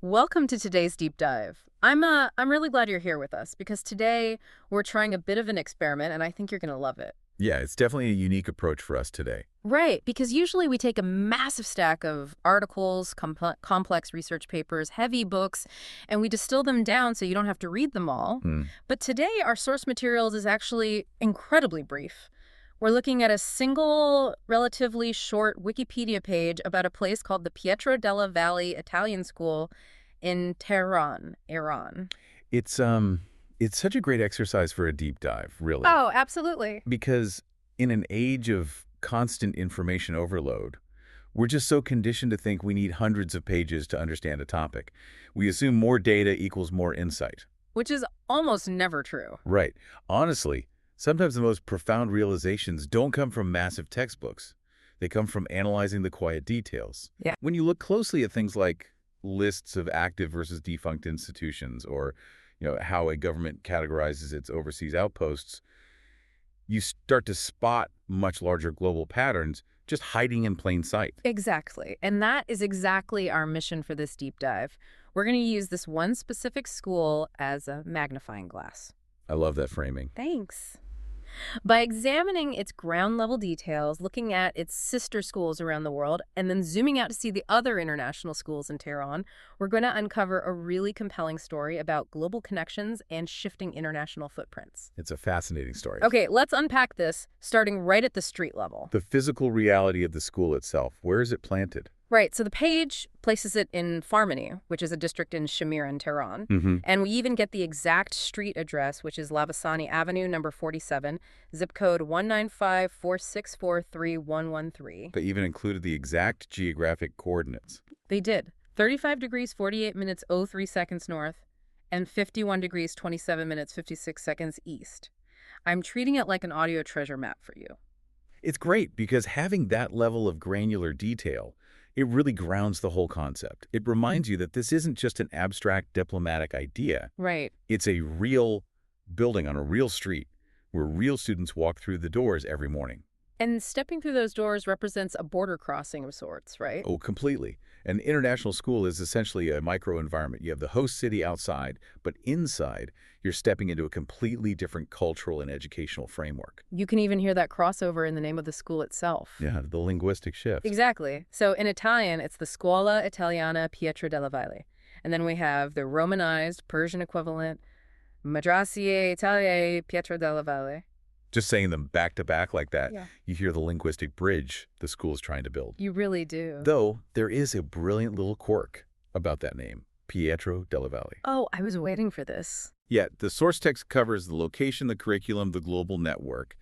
Welcome to today's deep dive. I'm really glad you're here with us because today we're trying a bit of an experiment and I think you're going to love it. Yeah, it's definitely a unique approach for us today. Right, because usually we take a massive stack of articles, complex research papers, heavy books, and we distill them down so you don't have to read them all. Hmm. But today our source materials is actually incredibly brief. We're looking at a single, relatively short Wikipedia page about a place called the Pietro della Valle Italian School in Tehran, Iran. It's such a great exercise for a deep dive, really. Oh, absolutely. Because in an age of constant information overload, we're just so conditioned to think we need hundreds of pages to understand a topic. We assume more data equals more insight. Which is almost never true. Right. Honestly, sometimes the most profound realizations don't come from massive textbooks. They come from analyzing the quiet details. Yeah. When you look closely at things like lists of active versus defunct institutions or how a government categorizes its overseas outposts, you start to spot much larger global patterns just hiding in plain sight. Exactly. And that is exactly our mission for this deep dive. We're going to use this one specific school as a magnifying glass. I love that framing. Thanks. By examining its ground-level details, looking at its sister schools around the world, and then zooming out to see the other international schools in Tehran, we're going to uncover a really compelling story about global connections and shifting international footprints. It's a fascinating story. Okay, let's unpack this, starting right at the street level. The physical reality of the school itself, where is it planted? Right, so the page places it in Farmani, which is a district in Shamir in Tehran. Mm-hmm. And we even get the exact street address, which is Labasani Avenue, number 47, zip code 19546431113. They even included the exact geographic coordinates. They did. 35 degrees, 48 minutes, 03 seconds north, and 51 degrees, 27 minutes, 56 seconds east. I'm treating it like an audio treasure map for you. It's great because having that level of granular detail, it really grounds the whole concept. It reminds you that this isn't just an abstract diplomatic idea. Right. It's a real building on a real street where real students walk through the doors every morning. And stepping through those doors represents a border crossing of sorts, right? Oh, completely. An international school is essentially a microenvironment. You have the host city outside, but inside, you're stepping into a completely different cultural and educational framework. You can even hear that crossover in the name of the school itself. Yeah, the linguistic shift. Exactly. So in Italian, it's the Scuola Italiana Pietro della Valle. And then we have the Romanized Persian equivalent, Madrasie Italiae Pietro della Valle. Just saying them back to back like that, Yeah. you hear the linguistic bridge the school is trying to build. You really do. Though, there is a brilliant little quirk about that name, Pietro della Valle. Oh, I was waiting for this. Yet, the source text covers the location, the curriculum, the global network,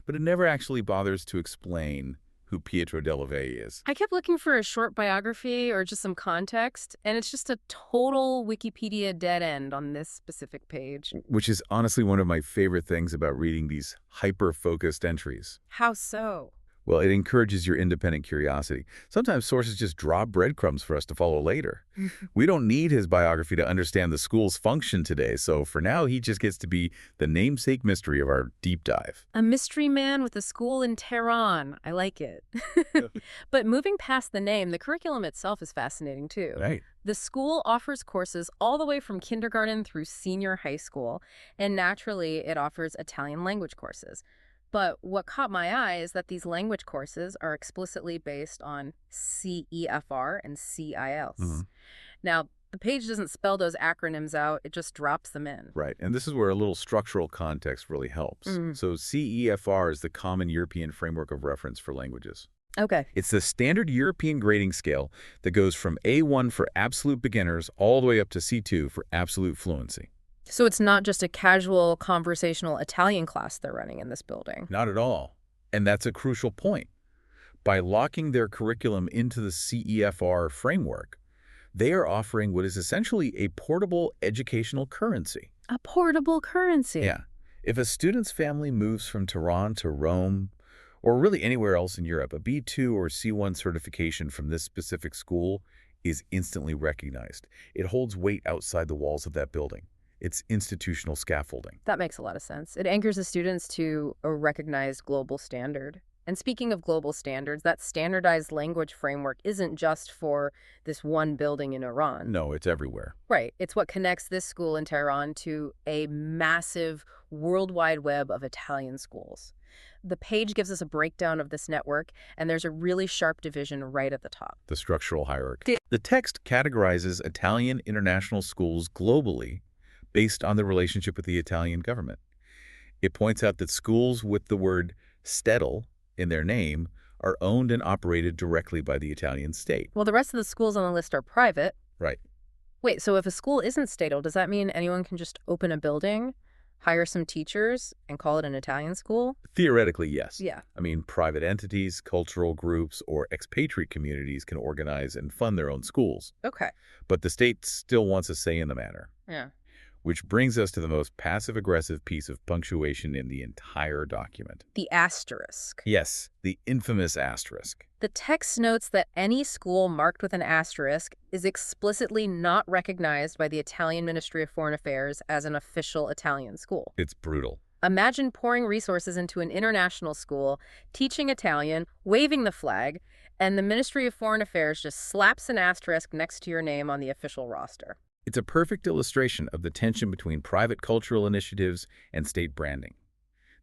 but it never actually bothers to explain who Pietro della Valle is. I kept looking for a short biography or just some context, and it's just a total Wikipedia dead end on this specific page. Which is honestly one of my favorite things about reading these hyper-focused entries. How so? Well, it encourages your independent curiosity. Sometimes sources just drop breadcrumbs for us to follow later. We don't need his biography to understand the school's function today, so for now he just gets to be the namesake mystery of our deep dive. A mystery man with a school in Tehran. I like it. But moving past the name, the curriculum itself is fascinating too. Right. The school offers courses all the way from kindergarten through senior high school, and naturally it offers Italian language courses. But what caught my eye is that these language courses are explicitly based on CEFR and CILs. Mm-hmm. Now, the page doesn't spell those acronyms out, it just drops them in. Right, and this is where a little structural context really helps. So CEFR is the Common European Framework of Reference for Languages. Okay. It's the standard European grading scale that goes from A1 for absolute beginners all the way up to C2 for absolute fluency. So it's not just a casual conversational Italian class they're running in this building. Not at all. And that's a crucial point. By locking their curriculum into the CEFR framework, they are offering what is essentially a portable educational currency. A portable currency. Yeah. If a student's family moves from Tehran to Rome, or really anywhere else in Europe, a B2 or C1 certification from this specific school is instantly recognized. It holds weight outside the walls of that building. It's institutional scaffolding. That makes a lot of sense. It anchors the students to a recognized global standard. And speaking of global standards, that standardized language framework isn't just for this one building in Iran. No, it's everywhere. Right. It's what connects this school in Tehran to a massive worldwide web of Italian schools. The page gives us a breakdown of this network, and there's a really sharp division right at the top. The structural hierarchy. The text categorizes Italian international schools globally based on the relationship with the Italian government. It points out that schools with the word "Städel" in their name are owned and operated directly by the Italian state. Well, the rest of the schools on the list are private. Right. Wait, so if a school isn't statal, does that mean anyone can just open a building, hire some teachers, and call it an Italian school? Theoretically, yes. Yeah. I mean, private entities, cultural groups, or expatriate communities can organize and fund their own schools. Okay. But the state still wants a say in the matter. Yeah. Which brings us to the most passive-aggressive piece of punctuation in the entire document. The asterisk. Yes, the infamous asterisk. The text notes that any school marked with an asterisk is explicitly not recognized by the Italian Ministry of Foreign Affairs as an official Italian school. It's brutal. Imagine pouring resources into an international school, teaching Italian, waving the flag, and the Ministry of Foreign Affairs just slaps an asterisk next to your name on the official roster. It's a perfect illustration of the tension between private cultural initiatives and state branding.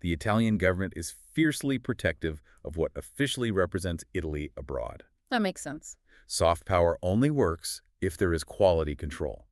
The Italian government is fiercely protective of what officially represents Italy abroad. That makes sense. Soft power only works if there is quality control.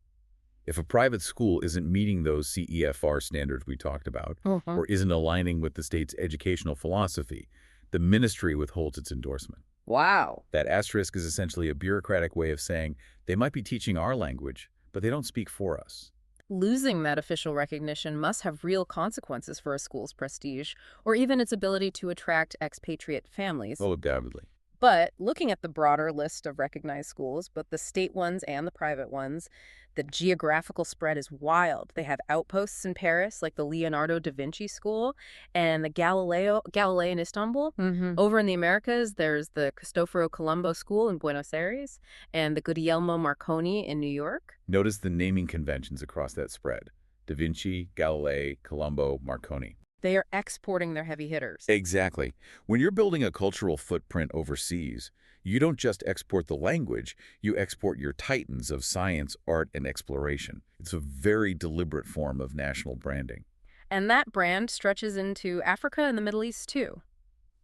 If a private school isn't meeting those CEFR standards we talked about, or isn't aligning with the state's educational philosophy, the ministry withholds its endorsement. Wow. That asterisk is essentially a bureaucratic way of saying they might be teaching our language, but they don't speak for us. Losing that official recognition must have real consequences for a school's prestige, or even its ability to attract expatriate families. Oh, undoubtedly. But looking at the broader list of recognized schools, both the state ones and the private ones, the geographical spread is wild. They have outposts in Paris, like the Leonardo da Vinci School, and the Galileo in Istanbul. Over in the Americas, there's the Cristoforo Colombo School in Buenos Aires and the Guglielmo Marconi in New York. Notice the naming conventions across that spread. Da Vinci, Galilei, Colombo, Marconi. They are exporting their heavy hitters. Exactly. When you're building a cultural footprint overseas, you don't just export the language, you export your titans of science, art, and exploration. It's a very deliberate form of national branding. And that brand stretches into Africa and the Middle East, too.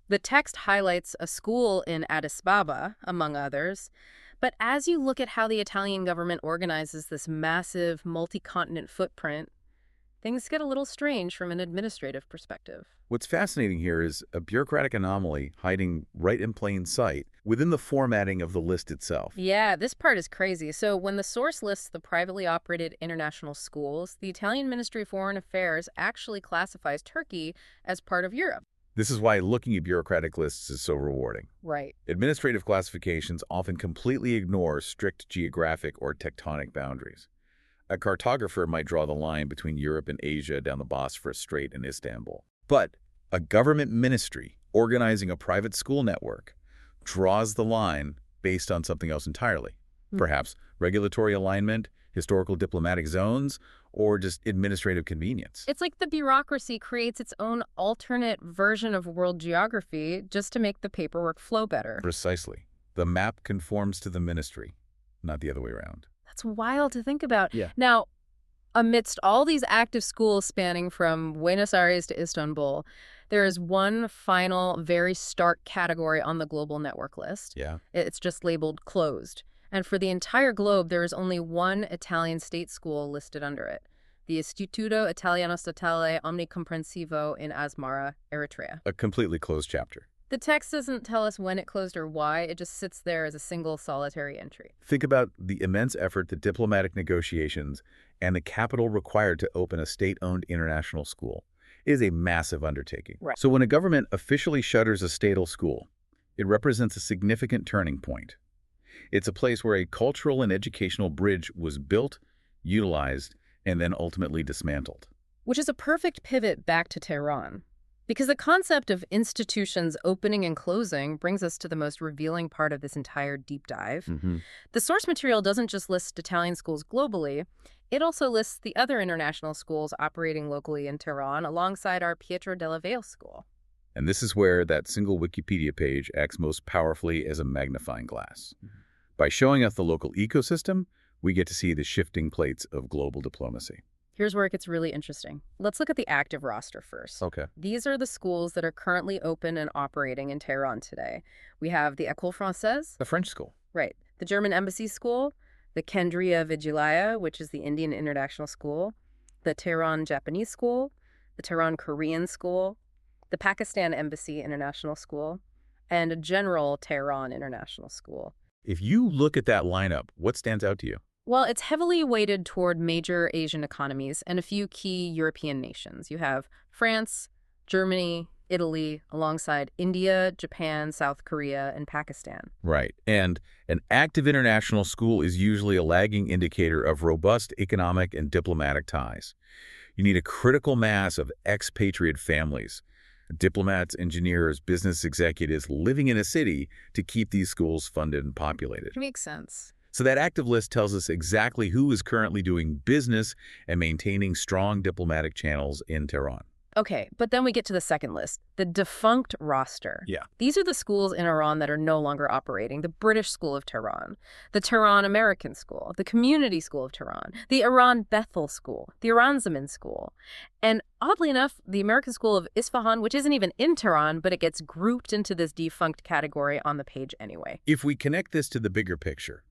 The text highlights a school in Addis Ababa, among others. But as you look at how the Italian government organizes this massive multi-continent footprint, things get a little strange from an administrative perspective. What's fascinating here is a bureaucratic anomaly hiding right in plain sight within the formatting of the list itself. Yeah, this part is crazy. So when the source lists the privately operated international schools, the Italian Ministry of Foreign Affairs actually classifies Turkey as part of Europe. This is why looking at bureaucratic lists is so rewarding. Right. Administrative classifications often completely ignore strict geographic or tectonic boundaries. A cartographer might draw the line between Europe and Asia down the Bosphorus Strait in Istanbul. But a government ministry organizing a private school network draws the line based on something else entirely. Perhaps regulatory alignment, historical diplomatic zones, or just administrative convenience. It's like the bureaucracy creates its own alternate version of world geography just to make the paperwork flow better. Precisely. The map conforms to the ministry, not the other way around. That's wild to think about. Yeah. Now, amidst all these active schools spanning from Buenos Aires to Istanbul, there is one final, very stark category on the global network list. Yeah. It's just labeled closed. And for the entire globe, there is only one Italian state school listed under it, the Istituto Italiano Statale Omnicomprensivo in Asmara, Eritrea. A completely closed chapter. The text doesn't tell us when it closed or why. It just sits there as a single solitary entry. Think about the immense effort, the diplomatic negotiations, and the capital required to open a state-owned international school. It is a massive undertaking. Right. So when a government officially shutters a statal school, it represents a significant turning point. It's a place where a cultural and educational bridge was built, utilized, and then ultimately dismantled. Which is a perfect pivot back to Tehran. Because the concept of institutions opening and closing brings us to the most revealing part of this entire deep dive. The source material doesn't just list Italian schools globally, it also lists the other international schools operating locally in Tehran alongside our Pietro della Valle school. And this is where that single Wikipedia page acts most powerfully as a magnifying glass. By showing us the local ecosystem, we get to see the shifting plates of global diplomacy. Here's where it gets really interesting. Let's look at the active roster first. Okay. These are the schools that are currently open and operating in Tehran today. We have the École Française. The French school. Right. The German Embassy School, the Kendriya Vidyalaya, which is the Indian International School, the Tehran Japanese School, the Tehran Korean School, the Pakistan Embassy International School, and a General Tehran International School. If you look at that lineup, what stands out to you? Well, it's heavily weighted toward major Asian economies and a few key European nations. You have France, Germany, Italy, alongside India, Japan, South Korea, and Pakistan. Right. And an active international school is usually a lagging indicator of robust economic and diplomatic ties. You need a critical mass of expatriate families, diplomats, engineers, business executives living in a city to keep these schools funded and populated. Makes sense. So that active list tells us exactly who is currently doing business and maintaining strong diplomatic channels in Tehran. Okay, but then we get to the second list, the defunct roster. Yeah. These are the schools in Iran that are no longer operating. The British School of Tehran, the Tehran American School, the Community School of Tehran, the Iran Bethel School, the Iran Zaman School, and oddly enough, the American School of Isfahan, which isn't even in Tehran, but it gets grouped into this defunct category on the page anyway. If we connect this to the bigger picture,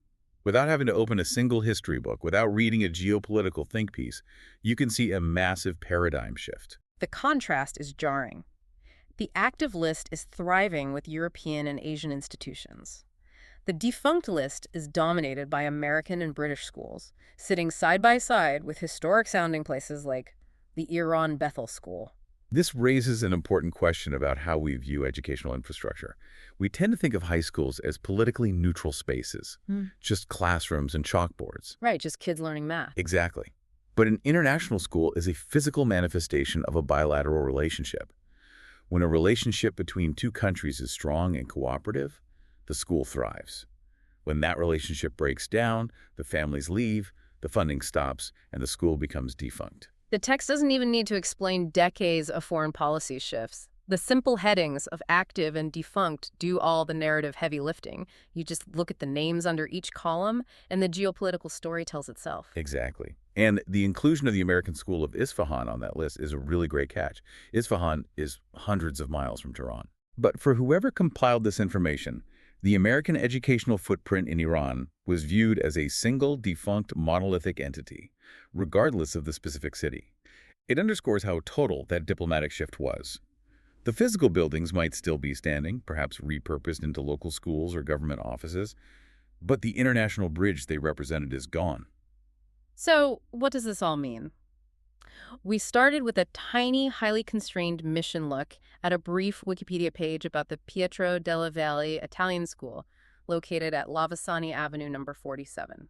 without having to open a single history book, without reading a geopolitical think piece, you can see a massive paradigm shift. The contrast is jarring. The active list is thriving with European and Asian institutions. The defunct list is dominated by American and British schools, sitting side by side with historic-sounding places like the Iran Bethel School. This raises an important question about how we view educational infrastructure. We tend to think of high schools as politically neutral spaces, just classrooms and chalkboards. Right, just kids learning math. Exactly. But an international school is a physical manifestation of a bilateral relationship. When a relationship between two countries is strong and cooperative, the school thrives. When that relationship breaks down, the families leave, the funding stops, and the school becomes defunct. The text doesn't even need to explain decades of foreign policy shifts. The simple headings of active and defunct do all the narrative heavy lifting. You just look at the names under each column, and the geopolitical story tells itself. Exactly. And the inclusion of the American School of Isfahan on that list is a really great catch. Isfahan is hundreds of miles from Tehran. But for whoever compiled this information, the American educational footprint in Iran was viewed as a single, defunct, monolithic entity, regardless of the specific city. It underscores how total that diplomatic shift was. The physical buildings might still be standing, perhaps repurposed into local schools or government offices, but the international bridge they represented is gone. So, what does this all mean? We started with a tiny, highly constrained mission look at a brief Wikipedia page about the Pietro della Valle Italian School, located at Lavasani Avenue number 47.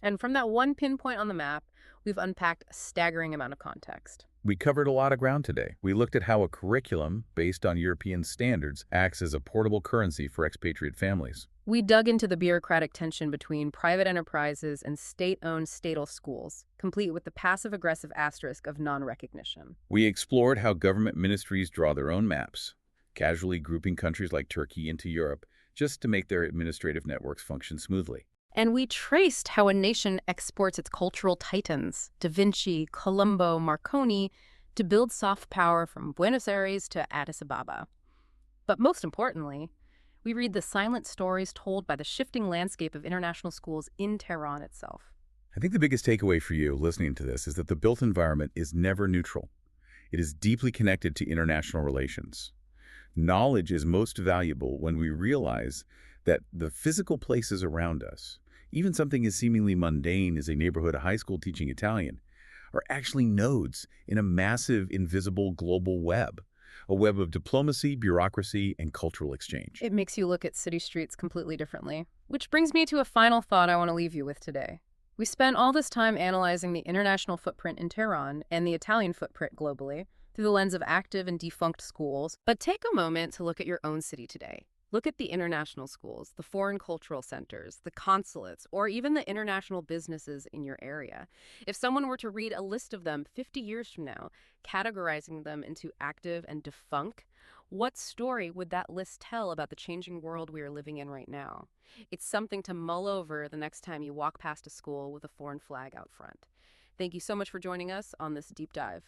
And from that one pinpoint on the map, we've unpacked a staggering amount of context. We covered a lot of ground today. We looked at how a curriculum based on European standards acts as a portable currency for expatriate families. We dug into the bureaucratic tension between private enterprises and state-owned statal schools, complete with the passive-aggressive asterisk of non-recognition. We explored how government ministries draw their own maps, casually grouping countries like Turkey into Europe just to make their administrative networks function smoothly. And we traced how a nation exports its cultural titans, Da Vinci, Colombo, Marconi, to build soft power from Buenos Aires to Addis Ababa. But most importantly, we read the silent stories told by the shifting landscape of international schools in Tehran itself. I think the biggest takeaway for you listening to this is that the built environment is never neutral. It is deeply connected to international relations. Knowledge is most valuable when we realize that the physical places around us, even something as seemingly mundane as a neighborhood high school teaching Italian, are actually nodes in a massive, invisible global web, a web of diplomacy, bureaucracy, and cultural exchange. It makes you look at city streets completely differently. Which brings me to a final thought I want to leave you with today. We spent all this time analyzing the international footprint in Tehran and the Italian footprint globally through the lens of active and defunct schools, but take a moment to look at your own city today. Look at the international schools, the foreign cultural centers, the consulates, or even the international businesses in your area. If someone were to read a list of them 50 years from now, categorizing them into active and defunct, what story would that list tell about the changing world we are living in right now? It's something to mull over the next time you walk past a school with a foreign flag out front. Thank you so much for joining us on this deep dive.